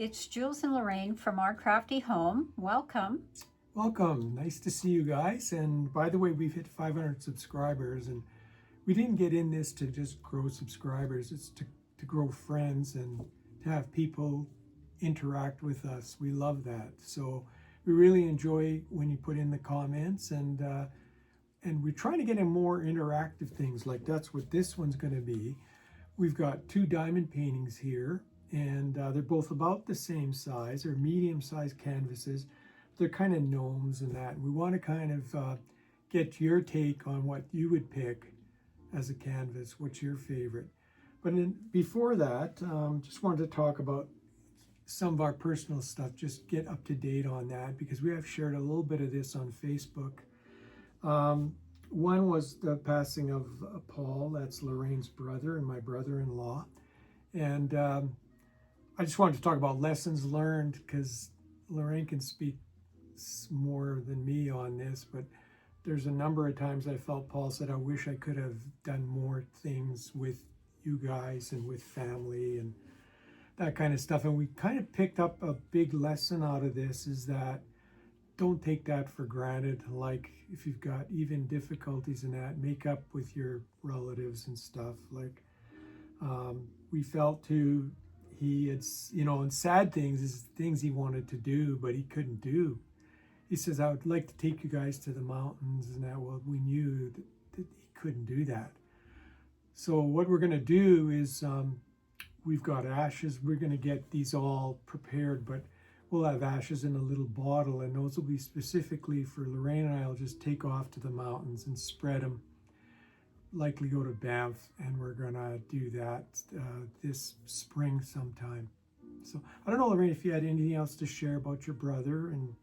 It's Jules and Lorraine from Our Crafty Home. Welcome. Welcome. Nice to see you guys. And by the way, we've hit 500 subscribers, and we didn't get in this to just grow subscribers. It's to grow friends and to have people interact with us. We love that. So we really enjoy when you put in the comments, and we're trying to get in more interactive things. Like that's what this one's going to be. We've got 2 diamond paintings here, and they're both about the same size. They're medium-sized canvases. They're kind of gnomes and that. We want to kind of get your take on what you would pick as a canvas. What's your favorite? But before that, just wanted to talk about some of our personal stuff. Just get up to date on that, because we have shared a little bit of this on Facebook. One was the passing of Paul. That's Lorraine's brother and my brother-in-law. And I just wanted to talk about lessons learned, because Lorraine can speak more than me on this, but there's a number of times I felt Paul said, I wish I could have done more things with you guys and with family and that kind of stuff. And we kind of picked up a big lesson out of this, is that don't take that for granted. Like if you've got even difficulties in that, make up with your relatives and stuff. Like we felt too, he had, and sad things is things he wanted to do, but he couldn't do. He says, I would like to take you guys to the mountains and that. Well, we knew that he couldn't do that. So what we're going to do is we've got ashes. We're going to get these all prepared, but we'll have ashes in a little bottle, and those will be specifically for Lorraine and I. Will just take off to the mountains and spread them. Likely go to Banff, and we're going to do that this spring sometime. So I don't know, Lorraine, if you had anything else to share about your brother. And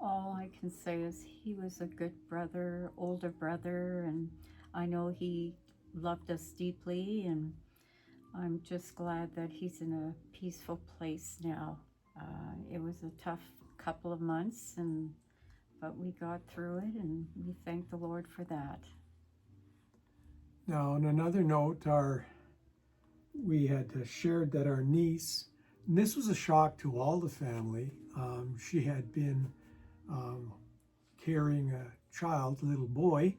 All I can say is he was a good brother, older brother, and I know he loved us deeply, and I'm just glad that he's in a peaceful place now. It was a tough couple of months, but we got through it, and we thank the Lord for that. now, on another note, we had shared that our niece, and this was a shock to all the family. She had been carrying a child, a little boy,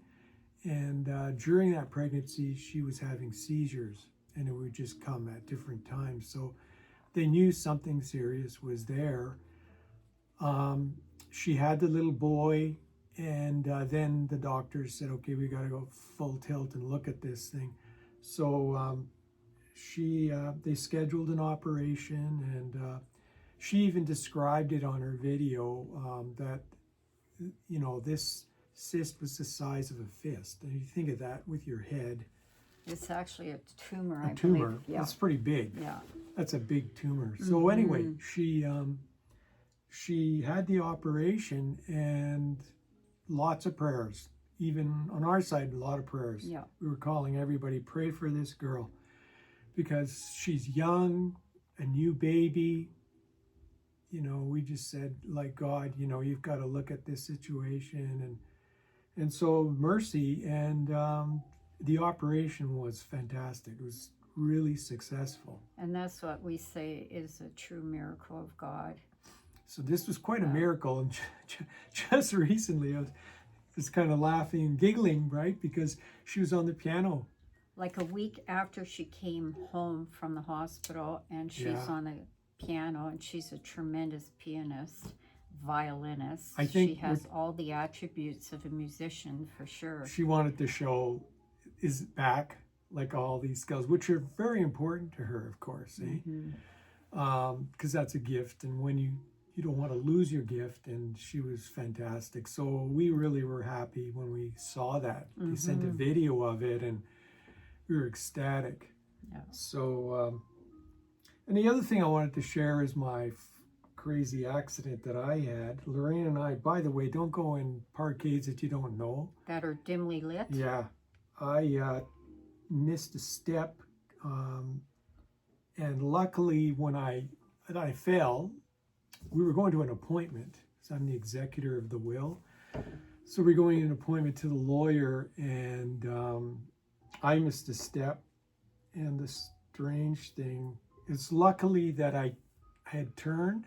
and during that pregnancy, she was having seizures, and it would just come at different times. So they knew something serious was there. She had the little boy, and then the doctors said, okay, we got to go full tilt and look at this thing. So they scheduled an operation, and she even described it on her video that, this cyst was the size of a fist. And you think of that with your head. It's actually a tumor, I tumor. believe. Yeah. That's pretty big. Yeah. That's a big tumor. So anyway, she had the operation, and lots of prayers. Even on our side, a lot of prayers. Yeah. We were calling everybody, pray for this girl, because she's young, a new baby. We just said, like, God, you've got to look at this situation. And so mercy, and the operation was fantastic. It was really successful. And that's what we say is a true miracle of God. So this was quite a miracle. And just recently, I was kind of laughing and giggling, right? Because she was on the piano. Like a week after she came home from the hospital, and she's on the piano, and she's a tremendous pianist, violinist. I think she has all the attributes of a musician for sure. She wanted to show is back, like all these skills, which are very important to her, of course, because that's a gift, and when you don't want to lose your gift, and she was fantastic. So we really were happy when we saw that. They sent a video of it, and we were ecstatic. Yeah. So and the other thing I wanted to share is my crazy accident that I had. Lorraine and I, by the way, don't go in parkades that you don't know. That are dimly lit. Yeah. I missed a step, and luckily when I fell, we were going to an appointment. So I'm the executor of the will. So we're going to an appointment to the lawyer, and I missed a step. And the strange thing is, luckily that I I had turned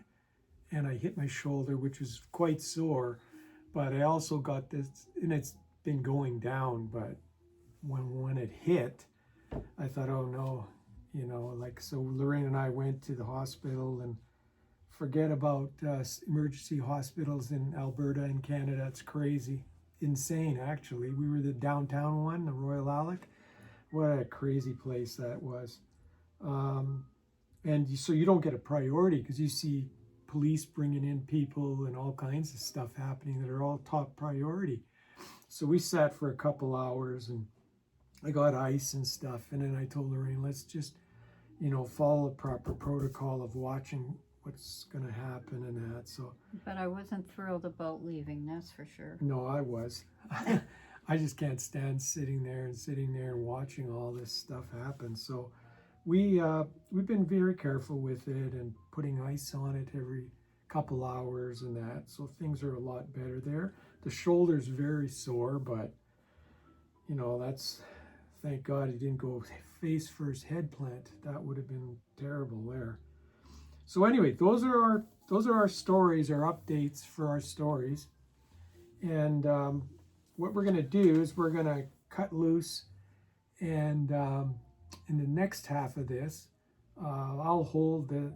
and I hit my shoulder, which was quite sore. But I also got this, and it's been going down, but when it hit, I thought, oh no, you know, like, so Lorraine and I went to the hospital, and forget about emergency hospitals in Alberta and Canada. It's crazy, insane actually. We were the downtown one, the Royal Alec. What a crazy place that was. So you don't get a priority because you see police bringing in people and all kinds of stuff happening that are all top priority. So we sat for a couple hours, and I got ice and stuff. And then I told Lorraine, let's just, you know, follow the proper protocol of watching what's going to happen and that. So, But I wasn't thrilled about leaving, that's for sure. no, I was. I just can't stand sitting there and watching all this stuff happen. So we've been very careful with it and putting ice on it every couple hours and that. So things are a lot better there. The shoulder's very sore, but you know, that's, thank God he didn't go face first head plant. That would have been terrible there. So anyway, those are our stories, our updates for our stories. And what we're going to do is we're going to cut loose, and in the next half of this, I'll hold the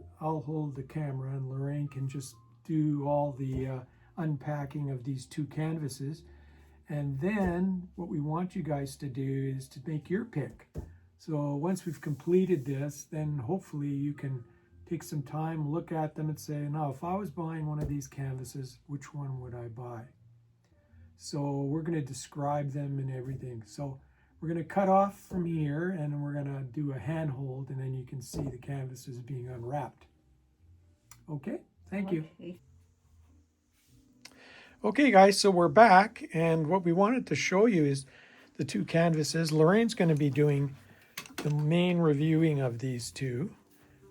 camera, and Lorraine can just do all the unpacking of these two canvases. And then what we want you guys to do is to make your pick. So once we've completed this, then hopefully you can take some time, look at them and say, now, if I was buying one of these canvases, which one would I buy? So we're going to describe them and everything. So we're going to cut off from here, and we're going to do a handhold, and then you can see the canvases being unwrapped. Okay, thank you. Okay, guys, so we're back, and what we wanted to show you is the two canvases. Lorraine's going to be doing the main reviewing of these two,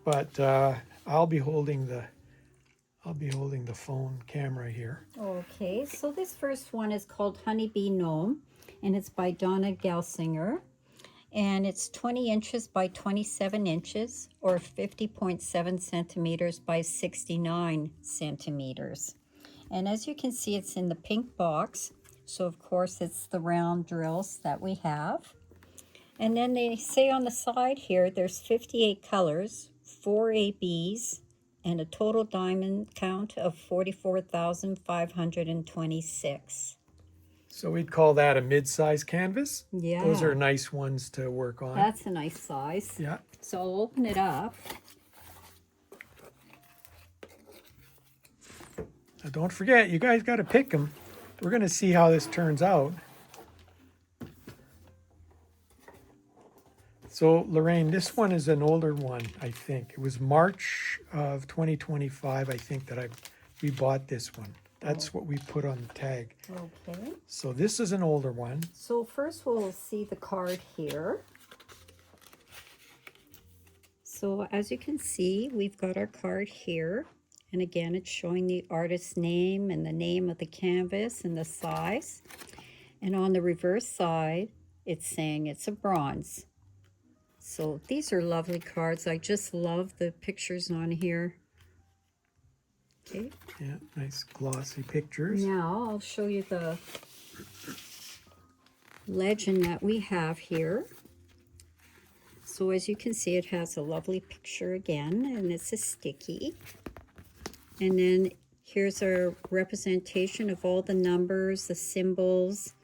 but I'll be holding the phone camera here. Okay, so this first one is called Honeybee Gnome, and it's by Donna Gelsinger, and it's 20 inches by 27 inches, or 50.7 centimeters by 69 centimeters. And as you can see, it's in the pink box, so of course it's the round drills that we have. And then they say on the side here, there's 58 colors, 4 ABs, and a total diamond count of 44,526. So we'd call that a mid-size canvas. Yeah. Those are nice ones to work on. That's a nice size. Yeah. So I'll open it up. Now don't forget, you guys got to pick them. We're going to see how this turns out. So Lorraine, this one is an older one, I think. It was March of 2025, I think, that we bought this one. That's what we put on the tag. Okay. So this is an older one. So first we'll see the card here. So as you can see, we've got our card here. And again, it's showing the artist's name and the name of the canvas and the size. And on the reverse side, it's saying it's a bronze. So these are lovely cards. I just love the pictures on here. Okay. Yeah, nice glossy pictures. Now I'll show you the legend that we have here. So as you can see, it has a lovely picture again, and it's a sticky. And then here's our representation of all the numbers, the symbols,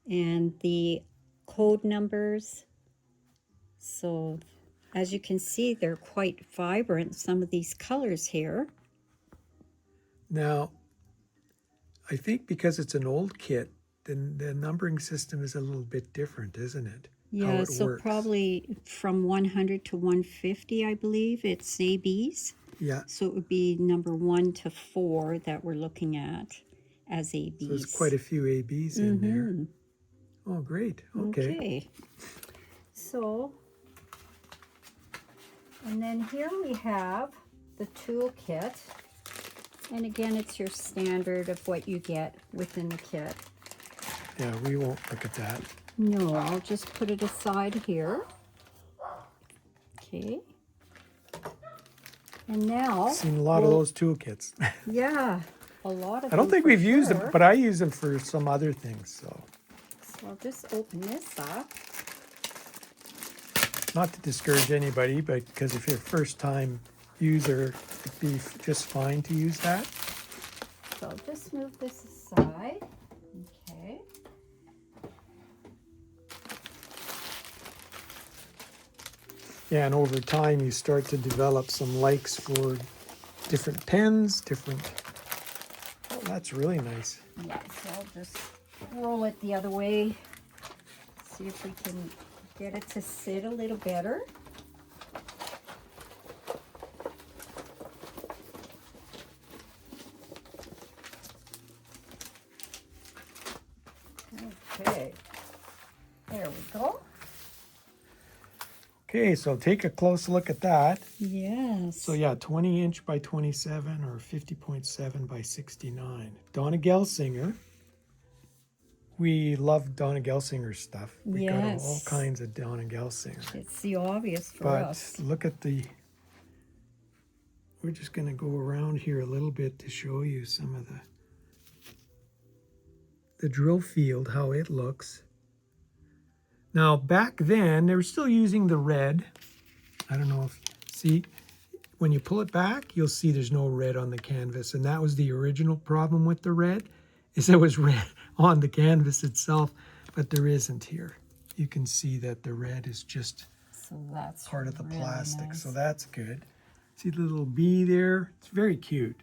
and the code numbers. So as you can see, they're quite vibrant, some of these colors here. Now, I think because it's an old kit, then the numbering system is a little bit different, isn't it? Yeah, so works. Probably from 100 to 150, I believe, it's ABs. Yeah. So it would be number 1 to 4 that we're looking at as ABs. So there's quite a few ABs in there. Oh, great. Okay. So, and then here we have the toolkit. And again, it's your standard of what you get within the kit. Yeah, we won't look at that. No, I'll just put it aside here. Okay. And now, Seen a lot of those toolkits. yeah, a lot of I don't them think for we've used them, sure. but I use them for some other things. So, I'll just open this up. not to discourage anybody, but because if you're a first-time user, it'd be just fine to use that. So I'll just move this aside. Okay. Yeah, and over time you start to develop some likes for different pens, different. Oh, that's really nice. Yeah, so I'll just roll it the other way. See if we can get it to sit a little better. Okay, there we go. Okay, so take a close look at that. Yes. So yeah, 20 inch by 27 or 50.7 by 69. Donna Gelsinger. We love Donna Gelsinger's stuff. We got all Yes. kinds of Donna Gelsinger. It's the obvious for But us. look at we're just going to go around here a little bit to show you some of the drill field, how it looks. Now, back then, they were still using the red. I don't know if, see, when you pull it back, you'll see there's no red on the canvas. And that was the original problem with the red, is there was red on the canvas itself, but there isn't here. You can see that the red is just That's part of the really plastic, nice. so that's good. See the little bee there? It's very cute.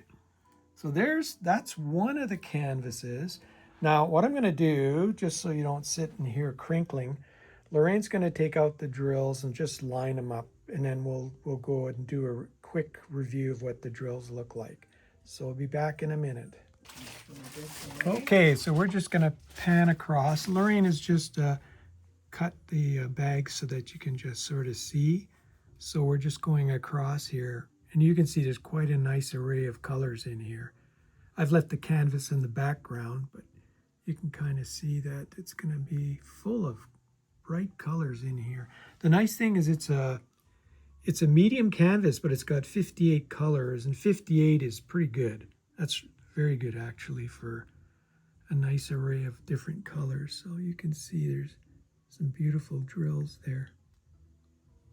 So that's one of the canvases. Now, what I'm going to do, just so you don't sit in here crinkling, Lorraine's going to take out the drills and just line them up, and then we'll go and do a quick review of what the drills look like. So we'll be back in a minute. Okay, so we're just going to pan across. Lorraine has just cut the bag so that you can just sort of see. So we're just going across here, and you can see there's quite a nice array of colors in here. I've left the canvas in the background, but you can kind of see that it's going to be full of bright colors in here. The nice thing is it's a medium canvas, but it's got 58 colors, and 58 is pretty good. That's very good actually for a nice array of different colors. So you can see there's some beautiful drills there.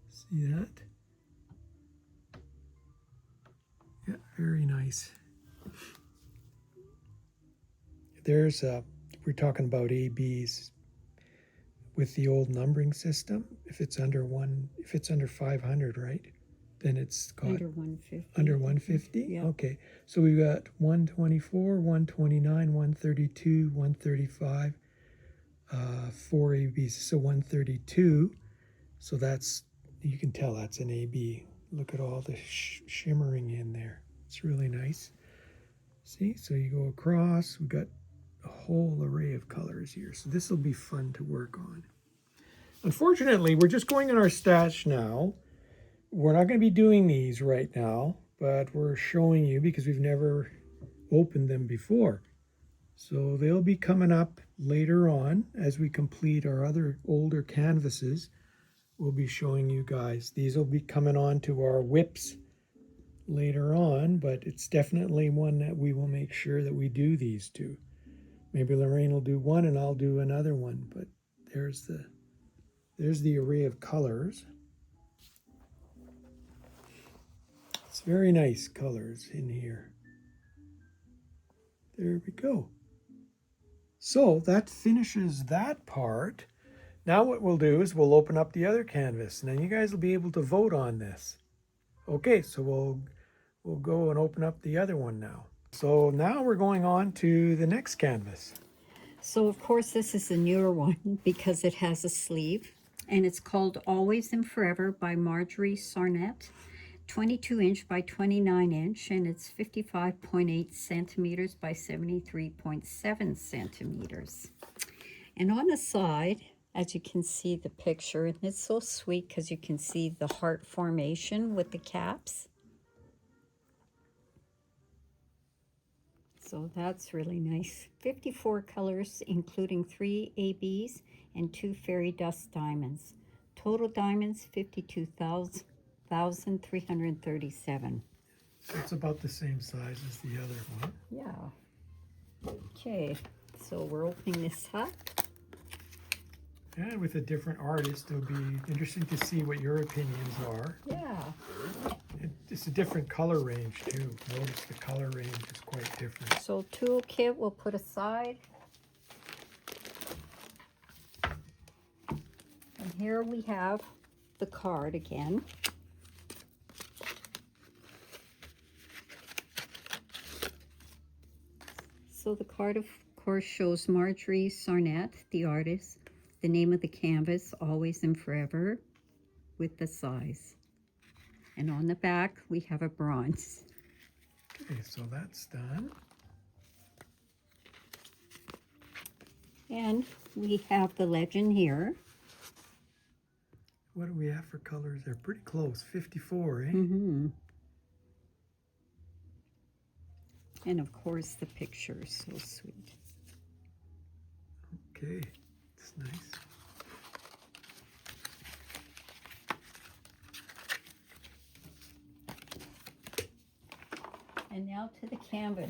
See that? Yeah, very nice. There's we're talking about ABs with the old numbering system. If it's under 500, right? Then it's got Under 150. Under 150? Yeah. Okay. So we've got 124, 129, 132, 135, 4 ABs. So 132. So that's, you can tell that's an AB. Look at all the shimmering in there. It's really nice. See, so you go across, we've got a whole array of colors here. So this will be fun to work on. Unfortunately, we're just going in our stash now. We're not going to be doing these right now, but we're showing you because we've never opened them before. So they'll be coming up later on as we complete our other older canvases. We'll be showing you guys. These will be coming on to our whips later on, but it's definitely one that we will make sure that we do these two. Maybe Lorraine will do one and I'll do another one, but there's the array of colors. It's very nice colors in here. There we go. So that finishes that part. Now what we'll do is we'll open up the other canvas, and then you guys will be able to vote on this. Okay, so we'll go and open up the other one now. So now we're going on to the next canvas. So of course this is the newer one because it has a sleeve, and it's called Always and Forever by Marjorie Sarnett. 22 inch by 29 inch, and it's 55.8 centimeters by 73.7 centimeters. And on the side, as you can see the picture, and it's so sweet because you can see the heart formation with the caps. So that's really nice. 54 colors, including 3 ABs and 2 fairy dust diamonds. Total diamonds, 52,337. So it's about the same size as the other one. Yeah. Okay, so we're opening this up. And with a different artist, it'll be interesting to see what your opinions are. Yeah. It's a different color range too. Notice the color range is quite different. So toolkit we'll put aside. And here we have the card again. So the card, of course, shows Marjorie Sarnett, the artist, the name of the canvas, Always and Forever, with the size. And on the back, we have a bronze. Okay, so that's done. And we have the legend here. What do we have for colors? They're pretty close, 54, eh? Mm-hmm. And of course, the picture is so sweet. Okay, it's nice. And now to the canvas.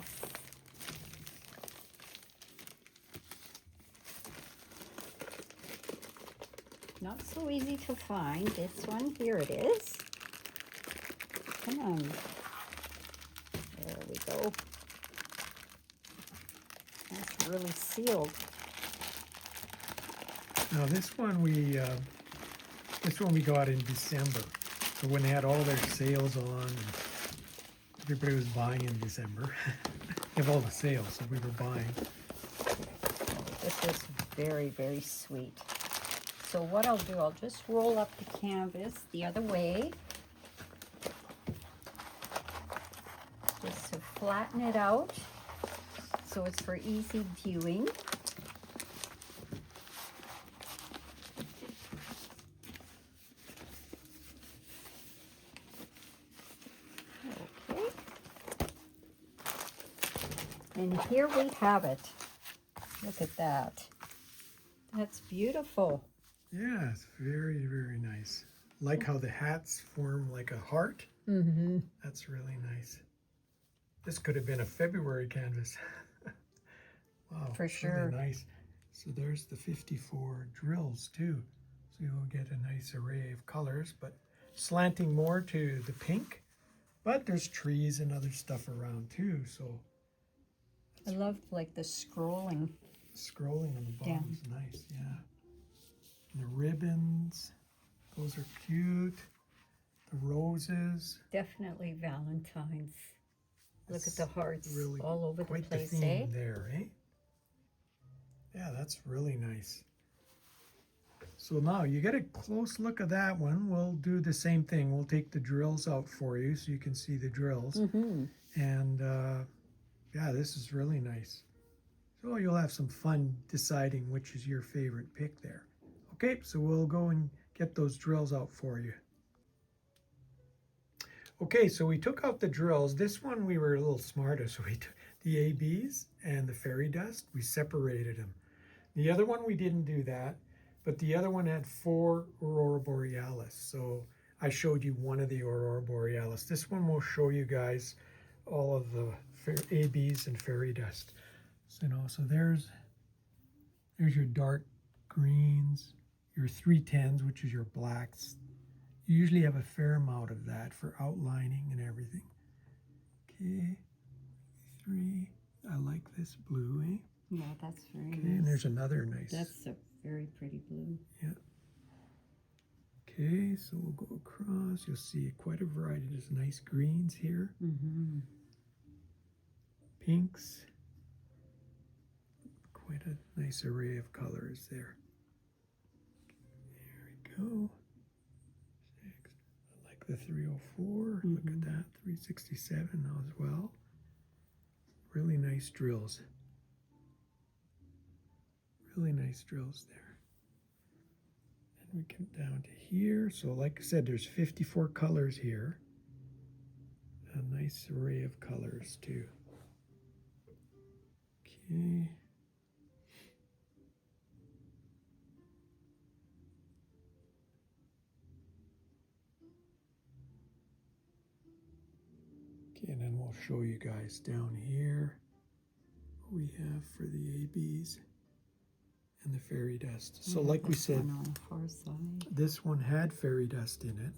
Not so easy to find. This one, here it is. Come on. There we go. That's really sealed. Now this one we got in December. So when they had all their sales on, and everybody was buying in December. They have all the sales, so we were buying. This is very, very sweet. So what I'll do, I'll just roll up the canvas the other way. Just to flatten it out so it's for easy viewing. Okay. And here we have it. Look at that. That's beautiful. Yeah, it's very, very nice. Like how the hats form like a heart. Mm-hmm. That's really nice. This could have been a February canvas. Wow, For sure. Really nice. So there's the 54 drills too. So you'll get a nice array of colors, but slanting more to the pink. But there's trees and other stuff around too. So I love like the scrolling. scrolling on the bottom is nice, yeah. And the ribbons, those are cute. The roses. Definitely Valentine's. Look at It's the hearts really all over the quite place, the theme eh? there, eh? Yeah, that's really nice. So now you get a close look at that one. We'll do the same thing. We'll take the drills out for you so you can see the drills. Mm-hmm. And yeah, this is really nice. So you'll have some fun deciding which is your favorite pick there. Okay, so we'll go and get those drills out for you. Okay, so we took out the drills. This one we were a little smarter, so we took the ABs and the fairy dust, we separated them. The other one we didn't do that, but the other one had 4 Aurora Borealis. So I showed you one of the Aurora Borealis. This one will show you guys all of the ABs and fairy dust. So there's your dark greens, your 310s, which is your blacks. You usually have a fair amount of that for outlining and everything. Okay, 3. I like this blue, eh? Yeah, that's very Okay, nice. and there's another nice. That's a very pretty blue. Yeah. Okay, so we'll go across. You'll see quite a variety. There's nice greens here. Mm-hmm. Pinks. Quite a nice array of colors there. There we go. 6. I like the 304. Look at that. 367 now as well. Really nice drills. Really nice drills there. And we come down to here. So like I said, there's 54 colors here. A nice array of colors too. Okay. Okay, we'll show you guys down here what we have for the ABs and the fairy dust. So like we said, on the far side. this one had fairy dust in it.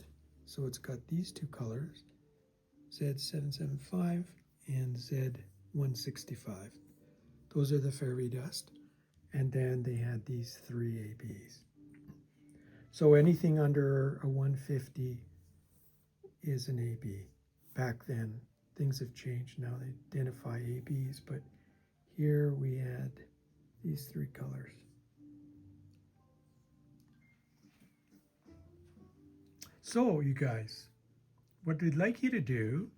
So it's got these two colors, Z775 and Z165. Those are the fairy dust. And then they had these 3 ABs. So anything under a 150 is an AB. Back then, things have changed. Now they identify ABs, but here we had these 3 colors. So you guys, what we'd like you to do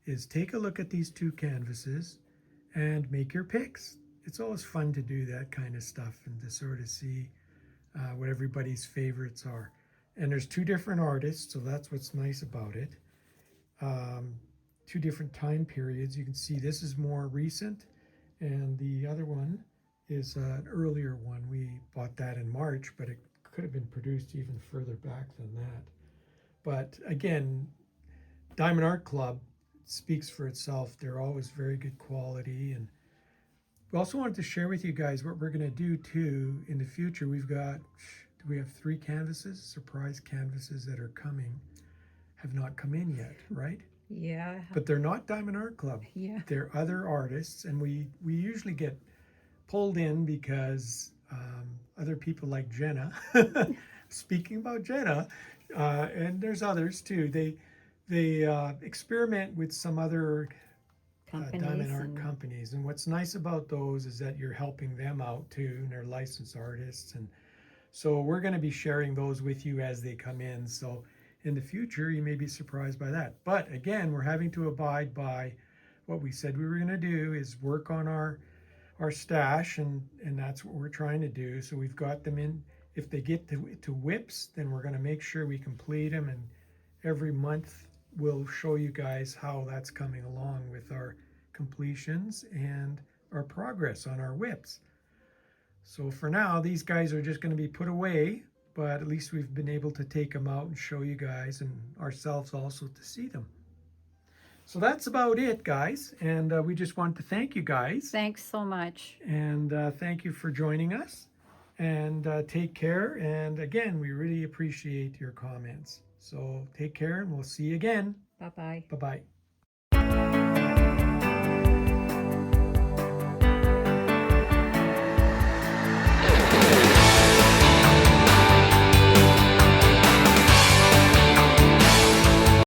is take a look at these 2 canvases and make your picks. It's always fun to do that kind of stuff and to sort of see what everybody's favorites are. And there's 2 different artists, so that's what's nice about it. 2 different time periods. You can see this is more recent, and the other one is an earlier one. We bought that in March, but it could have been produced even further back than that. But again, Diamond Art Club speaks for itself. They're always very good quality. And we also wanted to share with you guys what we're going to do too in the future. We have 3 canvases, surprise canvases that are coming. Have not come in yet, right? Yeah. But they're not Diamond Art Club. Yeah. They're other artists, and we usually get pulled in because other people like Jenna. Speaking about Jenna, and there's others too. They experiment with some other Diamond Art companies, and what's nice about those is that you're helping them out too, and they're licensed artists, and so we're going to be sharing those with you as they come in. So in the future, you may be surprised by that. But again, we're having to abide by what we said we were going to do, is work on our stash, and that's what we're trying to do. So we've got them in. If they get to whips, then we're going to make sure we complete them, and every month we'll show you guys how that's coming along with our completions and our progress on our whips. So for now, these guys are just going to be put away, but at least we've been able to take them out and show you guys and ourselves also to see them. So that's about it, guys. And we just want to thank you guys. Thanks so much. And thank you for joining us. And take care. And again, we really appreciate your comments. So take care, and we'll see you again. Bye-bye. Bye-bye.